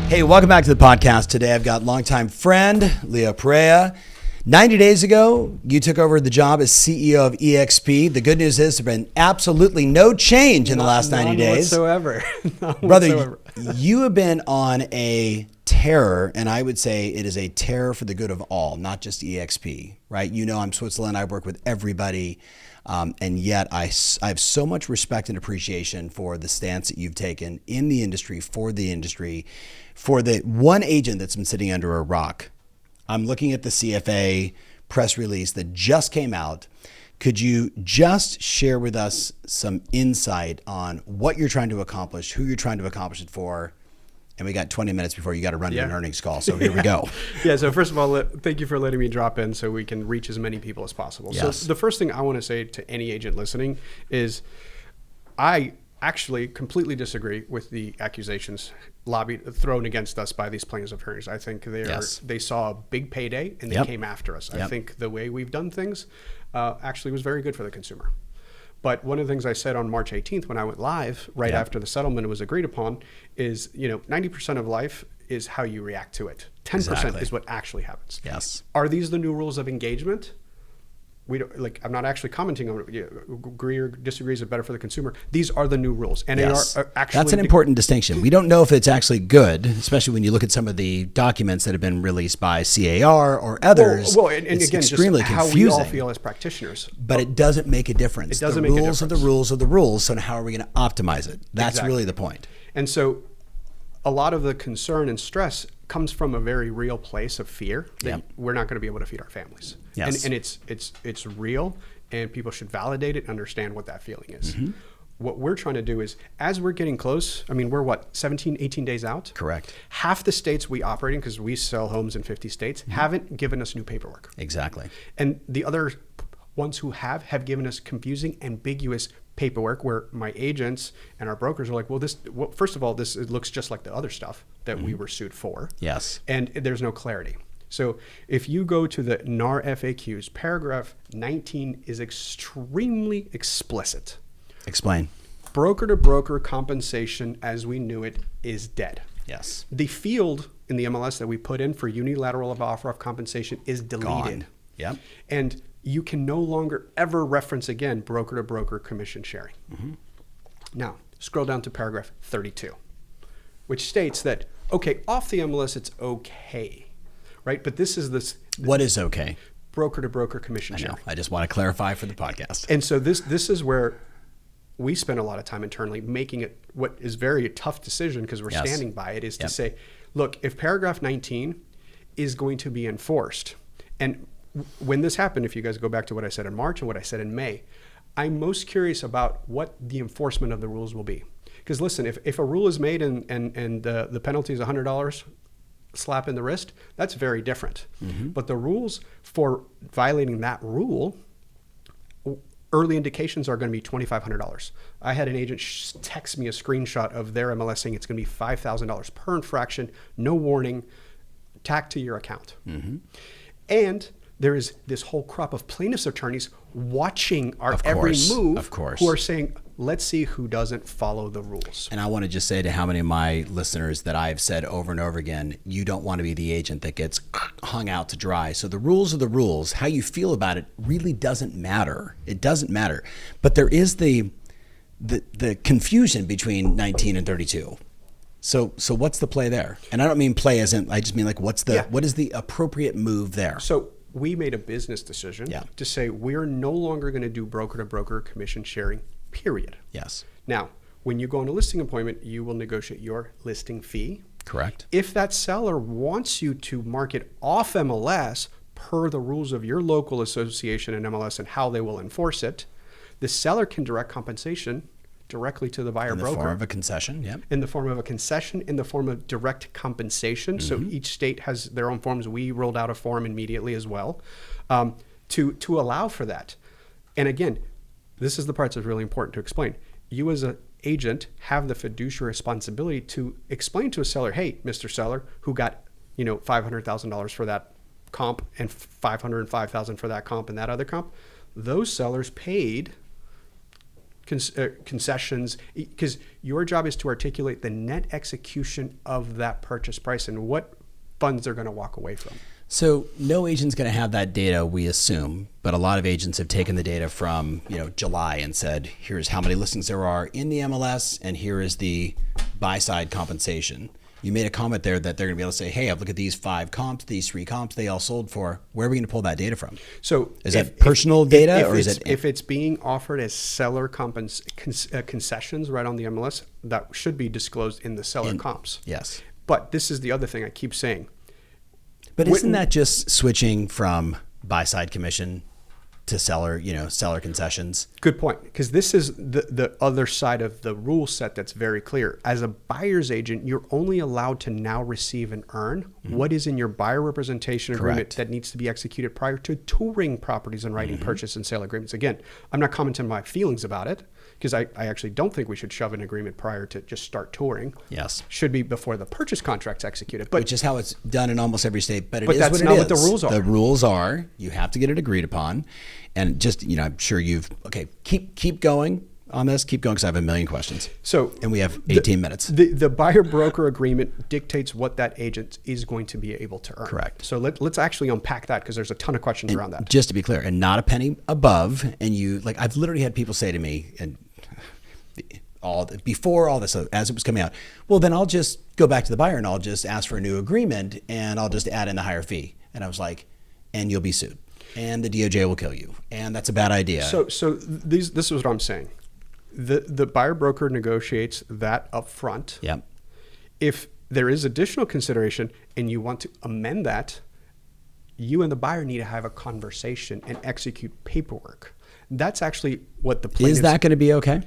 Hey, welcome back to the podcast. Today I've got longtime friend, Leo Pareja. 90 days ago, you took over the job as CEO of EXP. The good news is there's been absolutely no change in the last 90 days. Whatsoever. Brother, you have been on a tear, and I would say it is a tear for the good of all, not just EXP, right? You know I'm Switzerland. I work with everybody. And yet I have so much respect and appreciation for the stance that you've taken in the industry, for the one agent that's been sitting under a rock. I'm looking at the CFA press release that just came out. Could you just share with us some insight on what you're trying to accomplish, who you're trying to accomplish it for? And we got 20 minutes before you got to run to an earnings call. So here we go. So first of all, thank you for letting me drop in so we can reach as many people as possible. Yes. So the first thing I want to say to any agent listening is I actually completely disagree with the accusations thrown against us by these plaintiffs' attorneys. I think they saw a big payday and they came after us. I think the way we've done things actually was very good for the consumer. But one of the things I said on March 18th when I went live right after the settlement was agreed upon is, 90% of life is how you react to it. 10% is what actually happens. Yes. Are these the new rules of engagement? We don't, I'm not actually commenting on agree or disagree is it better for the consumer. These are the new rules, and they are actually. That's an important distinction. We don't know if it's actually good, especially when you look at some of the documents that have been released by CAR or others. Well, and it's again, extremely just confusing. how we all feel as practitioners. But it doesn't make a difference. It doesn't the make a rules difference. are the rules are the rules. So how are we going to optimize it? That's really the point. And so, a lot of the concern and stress comes from a very real place of fear that we're not going to be able to feed our families. Yes. And it's real, and people should validate it and understand what that feeling is. Mm-hmm. What we're trying to do is, as we're getting close, we're 17, 18 days out? Correct. Half the states we operate in, because we sell homes in 50 states, haven't given us new paperwork. Exactly. And the other ones who have given us confusing, ambiguous paperwork where my agents and our brokers are like, first of all, it looks just like the other stuff that we were sued for. Yes. And there's no clarity. So if you go to the NAR FAQs, paragraph 19 is extremely explicit. Explain. Broker to broker compensation as we knew it is dead. Yes. The field in the MLS that we put in for unilateral offer of compensation is deleted. Gone. Yep. And you can no longer ever reference again broker to broker commission sharing. Mm-hmm. Now, scroll down to paragraph 32, which states that, off the MLS, it's okay, right? But this is this. What is okay? Broker to broker commission sharing. I just want to clarify for the podcast. And so this is where we spend a lot of time internally making it what is very tough decision because we're standing by it is to say, look, if paragraph 19 is going to be enforced, and when this happened, if you guys go back to what I said in March and what I said in May, I'm most curious about what the enforcement of the rules will be. Because listen, if a rule is made and the penalty is $100, slap in the wrist, that's very different. Mm-hmm. But the rules for violating that rule, early indications are going to be $2,500. I had an agent text me a screenshot of their MLS saying it's going to be $5,000 per infraction, no warning, tacked to your account. Mm-hmm. And there is this whole crop of plaintiffs' attorneys watching our every move who are saying, let's see who doesn't follow the rules. And I want to just say to how many of my listeners that I've said over and over again, you don't want to be the agent that gets hung out to dry. So the rules are the rules. How you feel about it really doesn't matter. It doesn't matter. But there is the confusion between 19 and 32. So what's the play there? And I don't mean play as in, I just mean what is the appropriate move there? So we made a business decision to say we're no longer going to do broker to broker commission sharing, period. Yes. Now, when you go on a listing appointment, you will negotiate your listing fee. Correct. If that seller wants you to market off MLS per the rules of your local association and MLS and how they will enforce it, the seller can direct compensation directly to the buyer broker. In the form of a concession, yep. In the form of a concession, in the form of direct compensation. Mm-hmm. So each state has their own forms. We rolled out a form immediately as well to allow for that. And again, this is the part that's really important to explain. You as an agent have the fiduciary responsibility to explain to a seller, hey, Mr. Seller, who got $500,000 for that comp and $505,000 for that comp and that other comp, those sellers paid concessions, because your job is to articulate the net execution of that purchase price and what funds they're going to walk away from. So no agent's going to have that data, we assume, but a lot of agents have taken the data from July and said, here's how many listings there are in the MLS, and here is the buy-side compensation. You made a comment there that they're going to be able to say, hey, I've looked at these 5 comps, these 3 comps, they all sold for. Where are we going to pull that data from? So is that personal data, or is it? If it's being offered as seller concessions right on the MLS, that should be disclosed in the seller comps. Yes. But this is the other thing I keep saying. But isn't that just switching from buy-side commission to seller concessions? Good point, because this is the other side of the rule set that's very clear. As a buyer's agent, you're only allowed to now receive and earn what is in your buyer representation agreement that needs to be executed prior to touring properties and writing purchase and sale agreements. Again, I'm not commenting on my feelings about it, because I actually don't think we should shove an agreement prior to just start touring. Yes. Should be before the purchase contract's executed. But, which is how it's done in almost every state, but that's not what the rules are. The rules are you have to get it agreed upon. And just, I'm sure keep going on this. Keep going, because I have a million questions. And we have 18 minutes. The buyer broker agreement dictates what that agent is going to be able to earn. Correct. So let's actually unpack that, because there's a ton of questions around that. Just to be clear, and not a penny above. And I've literally had people say to me, and before all this, as it was coming out, well, then I'll just go back to the buyer and I'll just ask for a new agreement and I'll just add in the higher fee. And I was like, and you'll be sued, and the DOJ will kill you, and that's a bad idea. So this is what I'm saying. The buyer broker negotiates that up front. Yep. If there is additional consideration and you want to amend that, you and the buyer need to have a conversation and execute paperwork. That's actually what the plaintiffs... Is that going to be okay?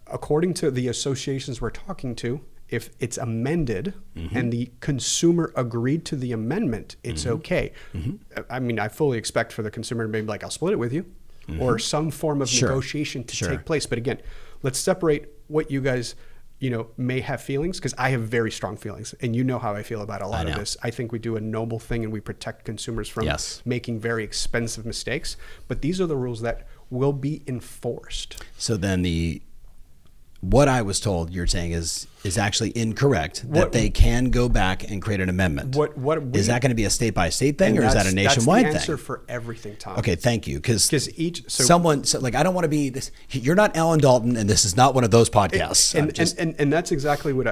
According to the associations we're talking to, if it's amended and the consumer agreed to the amendment, it's okay. I mean, I fully expect for the consumer to maybe like, I'll split it with you, or some form of negotiation to take place. But again, let's separate what you guys, may have feelings, because I have very strong feelings, and you know how I feel about a lot of this. I think we do a noble thing and we protect consumers from making very expensive mistakes. But these are the rules that will be enforced. So then what I was told you're saying is actually incorrect, that they can go back and create an amendment. Is that going to be a state-by-state thing, or is that a nationwide thing? That's the answer for everything, Tom. Okay, thank you. Because someone... I don't want to be this... You're not Alan Dalton, and this is not one of those podcasts. And that's exactly what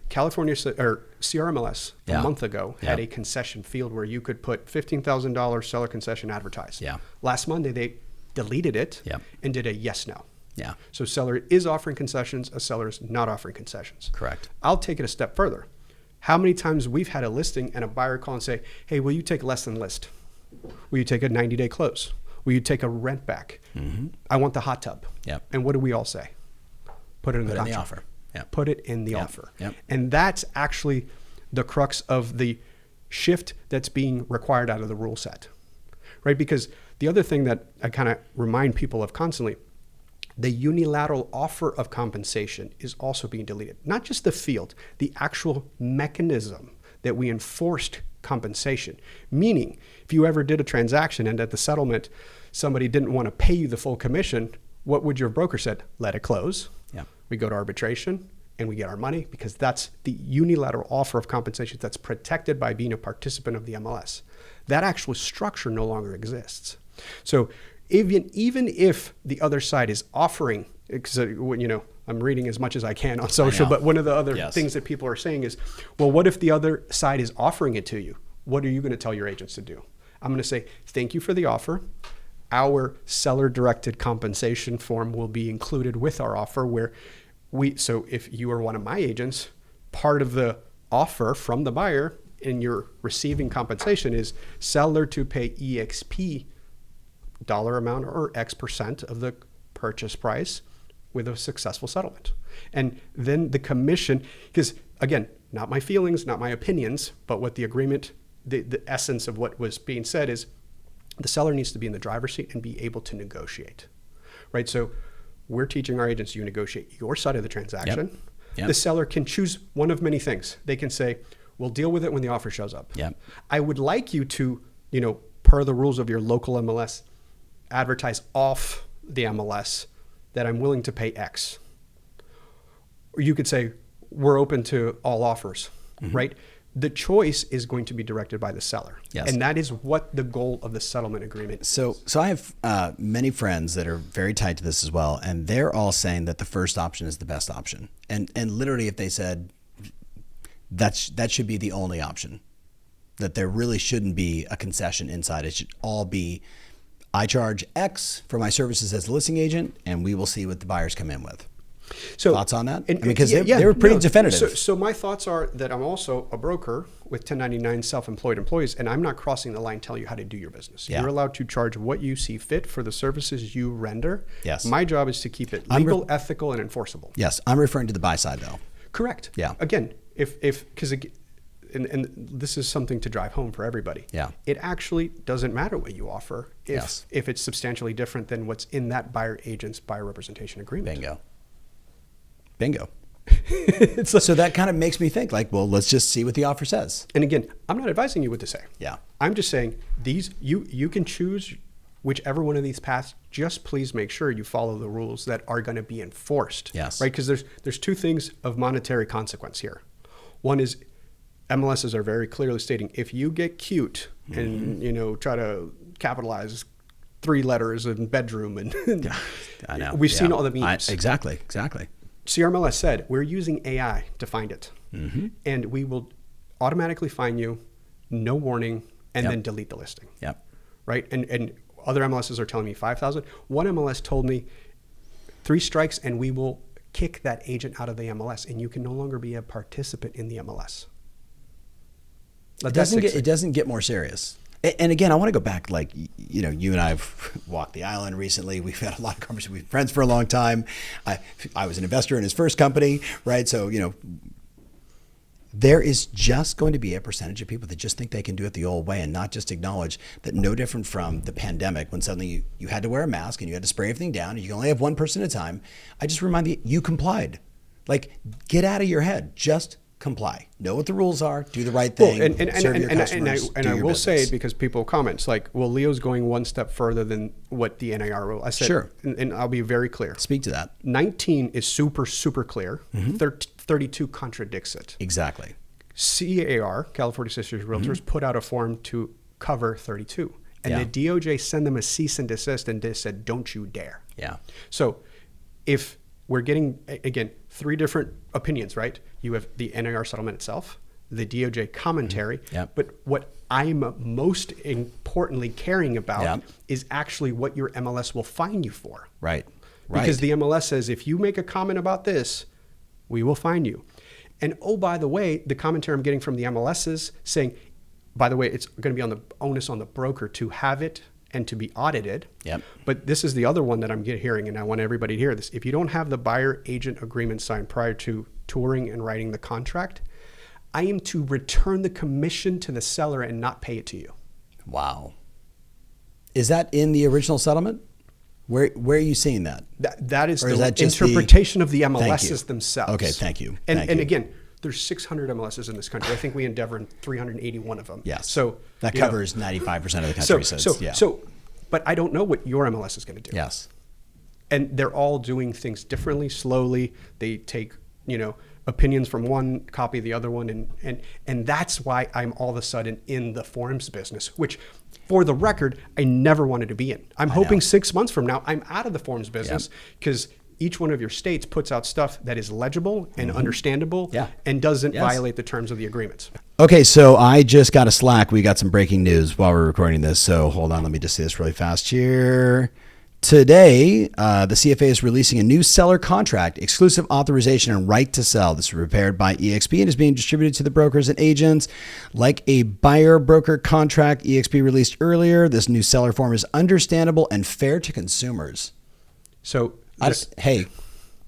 California, or CRMLS a month ago had a concession field where you could put $15,000 seller concession advertised. Yeah. Last Monday, they deleted it and did a yes-no. Yeah. So seller is offering concessions, a seller is not offering concessions. Correct. I'll take it a step further. How many times we've had a listing and a buyer call and say, hey, will you take less than list? Will you take a 90-day close? Will you take a rent back? I want the hot tub. Yep. And what do we all say? Put it in the contract. Put it in the offer. Yep. Put it in the offer. Yep. And that's actually the crux of the shift that's being required out of the rule set, right? Because the other thing that I kind of remind people of constantly, the unilateral offer of compensation is also being deleted. Not just the field, the actual mechanism that we enforced compensation. Meaning, if you ever did a transaction and at the settlement, somebody didn't want to pay you the full commission, what would your broker said? Let it close. Yeah. We go to arbitration and we get our money, because that's the unilateral offer of compensation that's protected by being a participant of the MLS. That actual structure no longer exists. So even if the other side is offering, because I'm reading as much as I can on social, but one of the other things that people are saying is, well, what if the other side is offering it to you? What are you going to tell your agents to do? I'm going to say, thank you for the offer. Our seller-directed compensation form will be included with our offer, where so if you are one of my agents, part of the offer from the buyer and you're receiving compensation is seller to pay EXP dollar amount or X% of the purchase price with a successful settlement. And then the commission, because again, not my feelings, not my opinions, but what the agreement, the essence of what was being said is the seller needs to be in the driver's seat and be able to negotiate, right? So we're teaching our agents, you negotiate your side of the transaction. Yep. The seller can choose one of many things. They can say, we'll deal with it when the offer shows up. Yep. I would like you to, per the rules of your local MLS, advertise off the MLS that I'm willing to pay X. Or you could say, we're open to all offers, right? The choice is going to be directed by the seller. Yes. And that is what the goal of the settlement agreement is. So I have many friends that are very tied to this as well, and they're all saying that the first option is the best option. And literally, if they said that should be the only option, that there really shouldn't be a concession inside. It should all be, I charge X for my services as a listing agent, and we will see what the buyers come in with. So thoughts on that? Because they were pretty definitive. So my thoughts are that I'm also a broker with 1099 self-employed employees, and I'm not crossing the line telling you how to do your business. You're allowed to charge what you see fit for the services you render. Yes. My job is to keep it legal, ethical, and enforceable. Yes. I'm referring to the buy side, though. Correct. Yeah. Again, because and this is something to drive home for everybody. Yeah. It actually doesn't matter what you offer if it's substantially different than what's in that buyer agent's buyer representation agreement. Bingo. So that kind of makes me think like, well, let's just see what the offer says. And again, I'm not advising you what to say. Yeah. I'm just saying you can choose whichever one of these paths. Just please make sure you follow the rules that are going to be enforced. Yes. Right? Because there's two things of monetary consequence here. One is MLSs are very clearly stating if you get cute and try to capitalize 3 letters in bedroom and I know. We've seen all the memes. Exactly. CRMLS said we're using AI to find it, and we will automatically find you, no warning, and then delete the listing. Yep. Right. And other MLSs are telling me 5,000. One MLS told me 3 strikes, and we will kick that agent out of the MLS, and you can no longer be a participant in the MLS. It doesn't get more serious. And again, I want to go back, like, you and I have walked the island recently. We've had a lot of conversations. We've been friends for a long time. I was an investor in his first company, right? So, there is just going to be a percentage of people that just think they can do it the old way and not just acknowledge that no different from the pandemic when suddenly you had to wear a mask and you had to spray everything down and you can only have one person at a time. I just remind you complied. Like, get out of your head. Just comply. Know what the rules are. Do the right thing. Serve your customers. And I will say it because people comment, like, well, Leo's going one step further than what the NAR rule. I said, sure. And I'll be very clear. Speak to that. 19 is super, super clear. 32 contradicts it. Exactly. CAR, California Sisters Realtors, put out a form to cover 32. And the DOJ sent them a cease and desist and they said, don't you dare. Yeah. So if we're getting, again, 3 different opinions, right? You have the NAR settlement itself, the DOJ commentary, but what I'm most importantly caring about is actually what your MLS will fine you for. Right. Because the MLS says, if you make a comment about this, we will fine you. And oh, by the way, the commentary I'm getting from the MLSs saying, by the way, it's going to be on the onus on the broker to have it and to be audited. Yep. But this is the other one that I'm hearing, and I want everybody to hear this. If you don't have the buyer agent agreement signed prior to touring and writing the contract, I am to return the commission to the seller and not pay it to you. Wow. Is that in the original settlement? Where are you seeing that? That is the interpretation of the MLSs themselves. Okay, thank you. And again, there's 600 MLSs in this country. I think we endeavor in 381 of them. Yes. So that covers 95% of the country. But I don't know what your MLS is going to do. Yes. And they're all doing things differently, slowly. They take, opinions from one, copy the other one, and that's why I'm all of a sudden in the forms business, which, for the record, I never wanted to be in. I'm hoping 6 months from now I'm out of the forms business because each one of your states puts out stuff that is legible and understandable and doesn't violate the terms of the agreements. Okay, so I just got a Slack. We got some breaking news while we're recording this. So hold on, let me just say this really fast here. Today, the CFA is releasing a new seller contract, exclusive authorization and right to sell. This is prepared by EXP and is being distributed to the brokers and agents. Like a buyer broker contract EXP released earlier, this new seller form is understandable and fair to consumers. So, hey,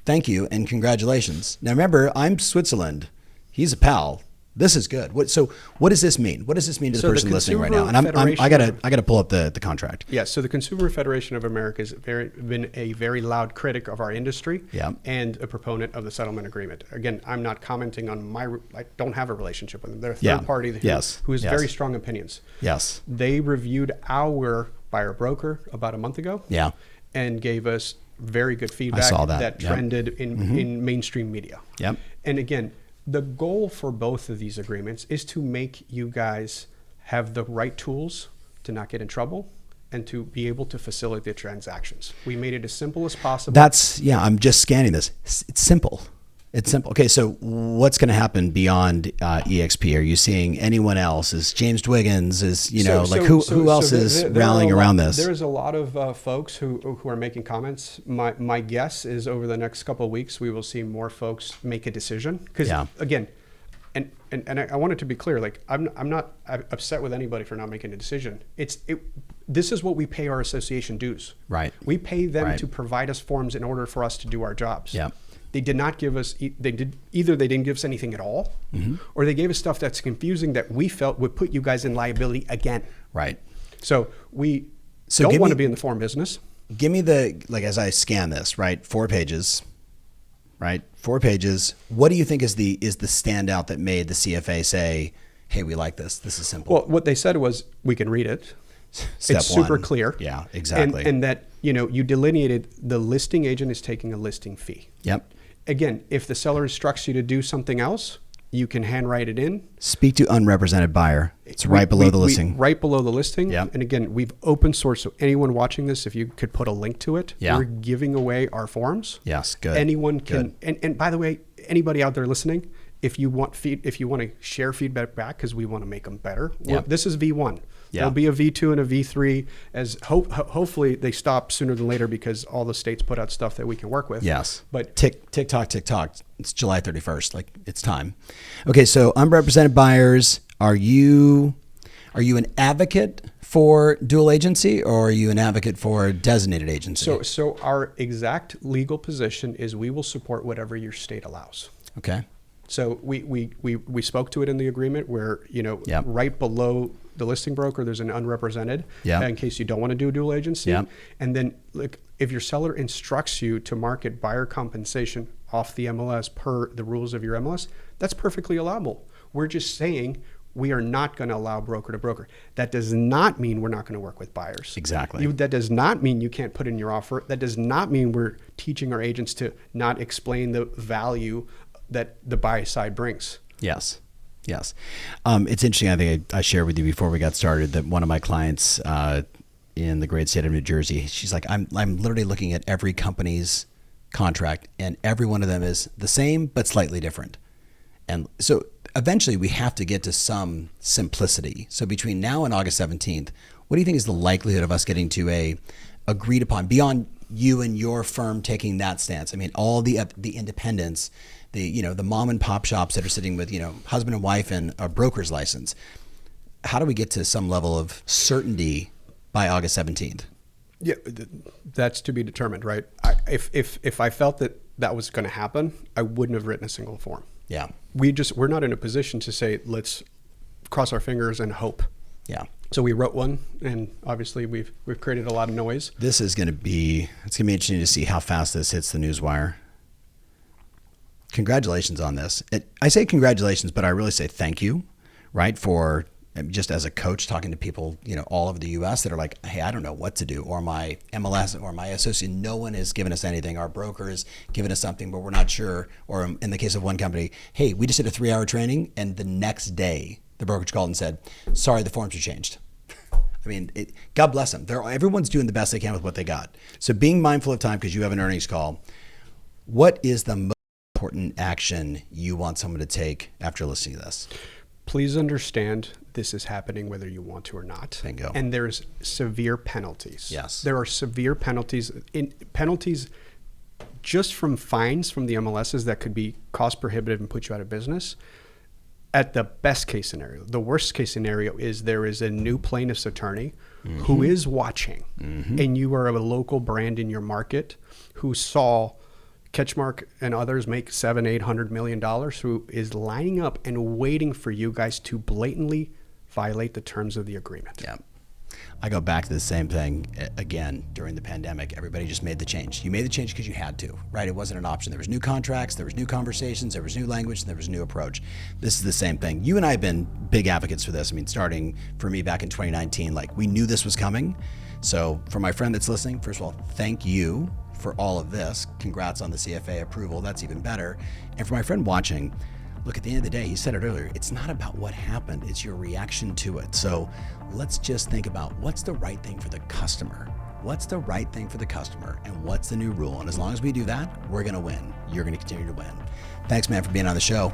thank you and congratulations. Now remember, I'm Switzerland. He's a pal. This is good. So what does this mean? What does this mean to the person listening right now? And I gotta pull up the contract. Yeah. So the Consumer Federation of America has been a very loud critic of our industry and a proponent of the settlement agreement. Again, I'm not commenting on I don't have a relationship with them. They're a third party who has very strong opinions. Yes. They reviewed our buyer broker about a month ago. Yeah. And gave us very good feedback saw that. trended in mainstream media. Yep. And again, the goal for both of these agreements is to make you guys have the right tools to not get in trouble and to be able to facilitate transactions. We made it as simple as possible. I'm just scanning this. It's simple. It's simple. Okay, so what's going to happen beyond EXP? Are you seeing anyone else? Is James Dwiggins? Who else is rallying around this? There's a lot of folks who are making comments. My guess is over the next couple of weeks we will see more folks make a decision. Because again, and I want it to be clear. Like I'm not upset with anybody for not making a decision. This is what we pay our association dues. Right. We pay them to provide us forms in order for us to do our jobs. Yeah. They did not give us, either they didn't give us anything at all, or they gave us stuff that's confusing that we felt would put you guys in liability again. Right. So we don't want to be in the form business. Give me as I scan this, right? 4 pages, right? 4 pages. What do you think is the standout that made the CFA say, hey, we like this. This is simple. Well, what they said was we can read it. It's super clear. Yeah, exactly. And that, you delineated the listing agent is taking a listing fee. Yep. Again, if the seller instructs you to do something else, you can handwrite it in. Speak to unrepresented buyer. It's right below the listing. Right below the listing. Yep. And again, we've open source. So anyone watching this, if you could put a link to it, we're giving away our forms. Yes, good. Anyone can. And by the way, anybody out there listening, if you want to share feedback back, because we want to make them better. This is V1. There'll be a V2 and a V3 as hopefully they stop sooner than later because all the states put out stuff that we can work with. Yes. But tick tock. It's July 31st. Like it's time. Okay. So unrepresented buyers, are you an advocate for dual agency or are you an advocate for designated agency? So our exact legal position is we will support whatever your state allows. Okay. So we spoke to it in the agreement where, right below the listing broker, there's an unrepresented in case you don't want to do dual agency. Yep. And then if your seller instructs you to market buyer compensation off the MLS per the rules of your MLS, that's perfectly allowable. We're just saying we are not going to allow broker to broker. That does not mean we're not going to work with buyers. Exactly. That does not mean you can't put in your offer. That does not mean we're teaching our agents to not explain the value that the buy side brings. Yes. It's interesting. I think I shared with you before we got started that one of my clients in the great state of New Jersey, she's like, I'm literally looking at every company's contract and every one of them is the same but slightly different. And so eventually we have to get to some simplicity. So between now and August 17th, what do you think is the likelihood of us getting to a agreed upon beyond you and your firm taking that stance? I mean, all the independents, the mom and pop shops that are sitting with, husband and wife and a broker's license. How do we get to some level of certainty by August 17th? Yeah, that's to be determined, right? If I felt that was going to happen, I wouldn't have written a single form. Yeah. We're not in a position to say, let's cross our fingers and hope. Yeah. So we wrote one, and obviously we've created a lot of noise. It's going to be interesting to see how fast this hits the newswire. Congratulations on this. I say congratulations, but I really say thank you, right? For just as a coach talking to people, all over the U.S. that are like, hey, I don't know what to do, or my MLS or my associate, no one has given us anything. Our broker has given us something, but we're not sure. Or in the case of one company, hey, we just did a 3-hour training, and the next day the brokerage called and said, sorry, the forms are changed. I mean, God bless them. Everyone's doing the best they can with what they got. So being mindful of time because you have an earnings call, what is the most important action you want someone to take after listening to this? Please understand this is happening whether you want to or not. Bingo. And there's severe penalties. Yes. There are severe penalties. Penalties just from fines from the MLSs that could be cost prohibitive and put you out of business. At the best case scenario. The worst case scenario is there is a new plaintiff's attorney who is watching, and you are a local brand in your market who saw Catchmark and others make $700-800 million, who is lining up and waiting for you guys to blatantly violate the terms of the agreement. Yeah. I go back to the same thing again during the pandemic. Everybody just made the change. You made the change because you had to, right? It wasn't an option. There was new contracts, there was new conversations, there was new language, and there was a new approach. This is the same thing. You and I have been big advocates for this. I mean, starting for me back in 2019, like we knew this was coming. So for my friend that's listening, first of all, thank you for all of this. Congrats on the CFA approval. That's even better. And for my friend watching, look, at the end of the day, he said it earlier, it's not about what happened, it's your reaction to it. So let's just think about what's the right thing for the customer. What's the right thing for the customer, and what's the new rule? And as long as we do that, we're going to win. You're going to continue to win. Thanks, man, for being on the show.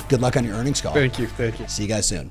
Good luck on your earnings call. Thank you. Thank you. See you guys soon.